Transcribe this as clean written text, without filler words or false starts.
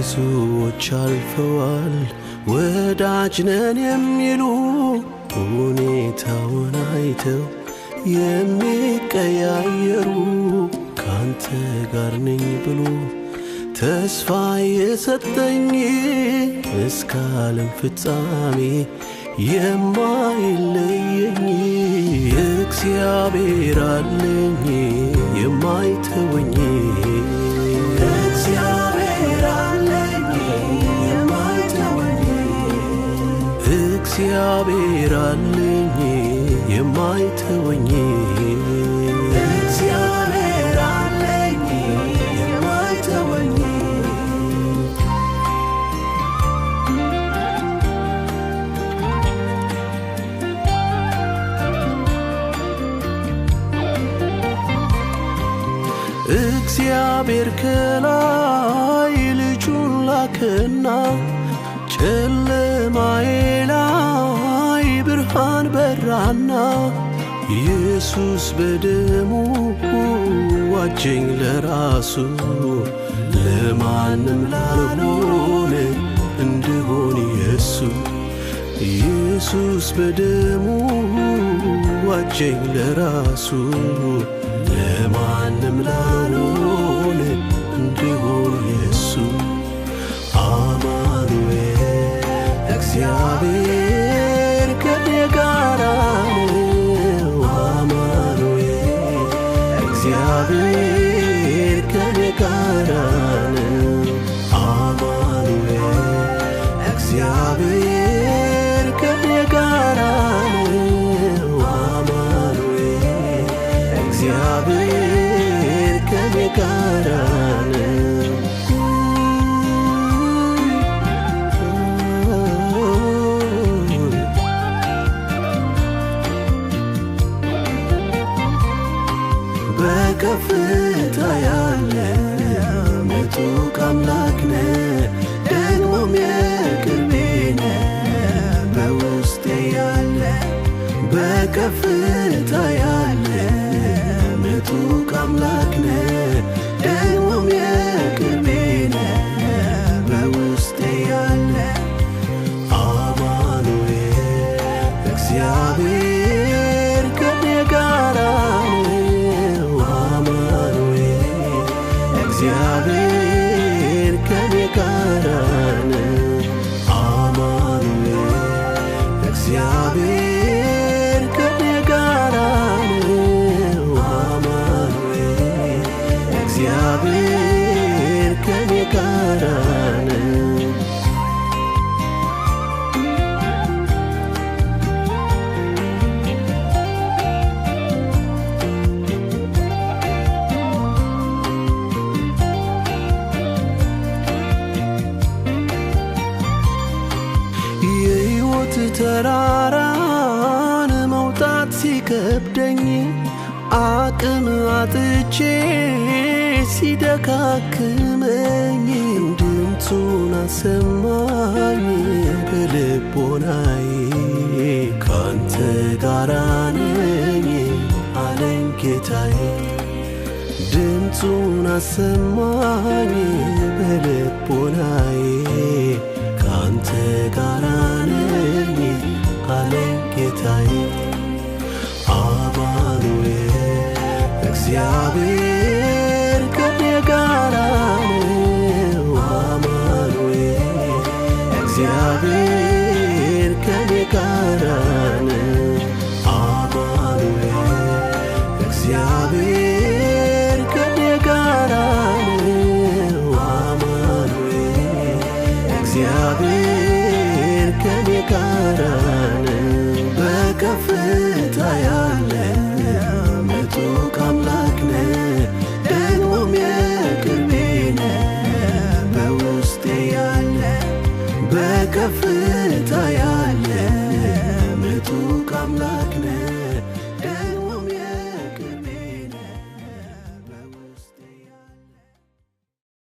ብዙዎች አልፈዋል ወዳጅ ነን የሚሉ ሁኔታውን አይተው የሚቀያየሩ ካንተ ጋር ነኝ ብሎ ተስፋ የሰጠኝ እስከ ዓለም ፍጻሜ የማይለየኝ እግዚአብሔር አለኝ የማይተወኝ እግዚአብሔር አለኝ የማይተወኝ እግዚአብሔር አለኝ የማይተወኝ እግዚአብሔር አለኝ የማይተወኝ እግዚአብሔር ከላይ ልጁን ላከና ጨለማዬ ላይ ብርሃን በራና ኢየሱስ በደሙ ዋጀኝ ለራሱ ለማንም ላልሆን እንድሆን ኢየሱስ በደሙ ዋጀኝ ለራሱ ለማንም ላልሆን እንድሆን አማኑኤል እግዚአብሔር ከኔ ጋር ነው አማኑኤል እግዚአብሔር ከኔ ጋር ነው አማኑኤል እግዚአብሔር ከኔ ጋር ነው አማኑኤል እግዚአብሔር ከኔ ጋር ነው በከፍታ ያለ ምጡቅ አምላክ ነህ ደግሞም የቅርቤ ነህ በውስጤ ያለ በከፍታ ያለ ምጡቅ አምላክ ነህ ደግሞም የቅርቤ ነህ በውስጤ ያለ አማኑኤል እግዚአብሔር ከኔ ጋር እግዚአብሔር ከኔ ጋር ነው አማኑኤል እግዚአብሔር ከኔ ጋር ነው አማኑኤል እግዚአብሔር ከኔ ጋር ነው ተራራን መውጣት ሲከብደኝ አቅም አጥቼ ሲደካክመኝ ድምፁን አሰማኝ በልቦናዬ ካንተ ጋር ነኝ አለኝ ጌታዬ ድምፁን አሰማኝ በልቦናዬ ካንተ ጋር ነኝ አለኝ ጌታዬ አማኑኤል እግዚአብሔር ከኔ ጋር ነው አማኑኤል እግዚአብሔር ከኔ ጋር ነው አማኑኤል እግዚአብሔር ከኔ ጋር ነው አማኑኤል እግዚአብሔር ከኔ ጋር ነው በከፍታ ያለ ምጡቅ አምላክ ነህ ደግሞም የቅርቤ ነህ በውስጤ ያለ በከፍታ ያለ ምጡቅ አምላክ ነህ